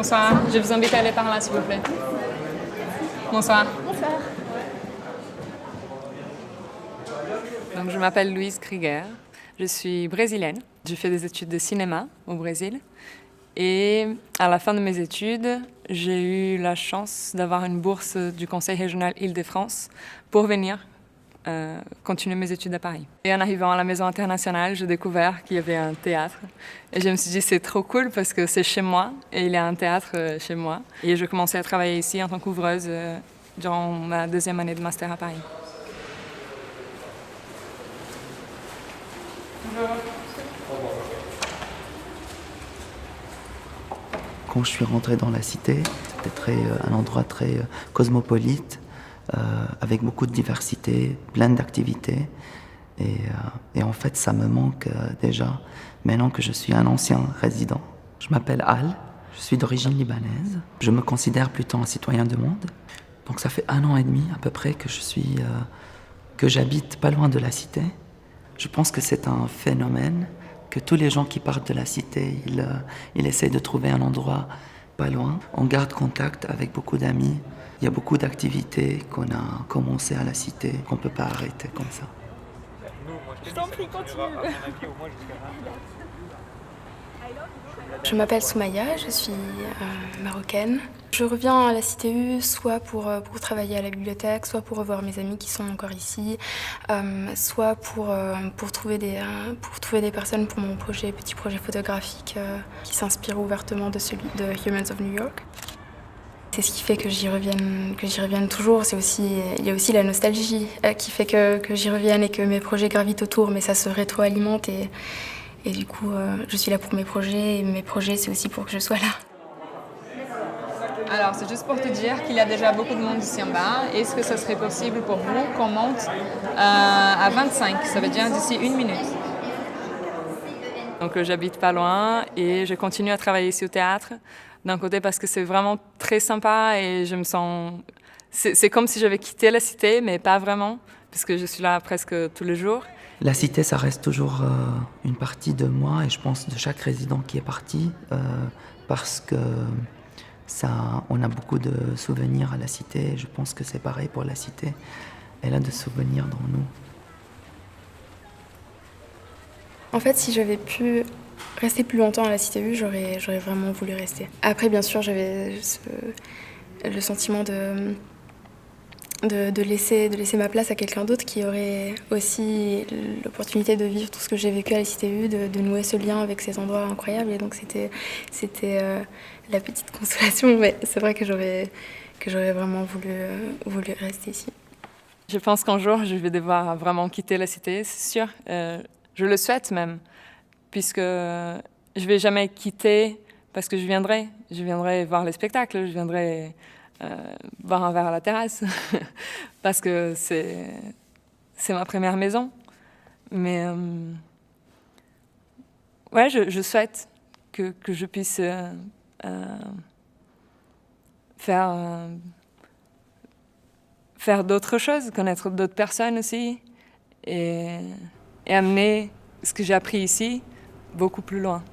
Bonsoir, je vous invite à aller par là, s'il vous plaît. Bonsoir. Bonsoir. Donc, je m'appelle Louise Krieger, je suis brésilienne. Je fais des études de cinéma au Brésil. Et à la fin de mes études, j'ai eu la chance d'avoir une bourse du Conseil régional Île-de-France pour venir continuer mes études à Paris. Et en arrivant à la Maison internationale, j'ai découvert qu'il y avait un théâtre. Et je me suis dit, c'est trop cool parce que c'est chez moi et il y a un théâtre chez moi. Et je commençais à travailler ici en tant qu'ouvreuse durant ma deuxième année de master à Paris. Quand je suis rentré dans la cité, c'était un endroit très cosmopolite, avec beaucoup de diversité, plein d'activités. Et en fait, ça me manque déjà, maintenant que je suis un ancien résident. Je m'appelle Al, je suis d'origine libanaise. Je me considère plutôt un citoyen du monde. Donc ça fait 1 an et demi à peu près que j'habite pas loin de la cité. Je pense que c'est un phénomène que tous les gens qui partent de la cité, ils essayent de trouver un endroit pas loin. On garde contact avec beaucoup d'amis. Il y a beaucoup d'activités qu'on a commencé à la cité, qu'on ne peut pas arrêter comme ça. Je t'en prie, continue. Je m'appelle Soumaya, je suis marocaine. Je reviens à la CTU soit pour travailler à la bibliothèque, soit pour revoir mes amis qui sont encore ici, soit pour trouver des personnes pour mon petit projet photographique qui s'inspire ouvertement de celui de Humans of New York. C'est ce qui fait que j'y revienne toujours. Il y a aussi la nostalgie qui fait que j'y revienne et que mes projets gravitent autour, mais ça se rétroalimente et du coup, je suis là pour mes projets et mes projets, c'est aussi pour que je sois là. Alors, c'est juste pour te dire qu'il y a déjà beaucoup de monde ici en bas. Est-ce que ce serait possible pour vous qu'on monte à 25? Ça veut dire d'ici 1 minute. Donc, j'habite pas loin et je continue à travailler ici au théâtre. D'un côté parce que c'est vraiment très sympa et je me sens... C'est comme si j'avais quitté la cité, mais pas vraiment, puisque je suis là presque tous les jours. La cité, ça reste toujours une partie de moi et je pense de chaque résident qui est parti parce que on a beaucoup de souvenirs à la cité et je pense que c'est pareil pour la cité. Elle a des souvenirs dans nous. En fait, si j'avais pu rester plus longtemps à la CTU, j'aurais vraiment voulu rester. Après, bien sûr, j'avais le sentiment de laisser ma place à quelqu'un d'autre qui aurait aussi l'opportunité de vivre tout ce que j'ai vécu à la CTU, de nouer ce lien avec ces endroits incroyables. Et donc c'était la petite consolation, mais c'est vrai que j'aurais vraiment voulu rester ici. Je pense qu'un jour, je vais devoir vraiment quitter la cité, c'est sûr. Je le souhaite même, puisque je ne vais jamais quitter parce que je viendrai voir les spectacles, je viendrai boire un verre à la terrasse, parce que c'est ma première maison. Mais ouais, je souhaite que je puisse faire d'autres choses, connaître d'autres personnes aussi, et amener ce que j'ai appris ici beaucoup plus loin.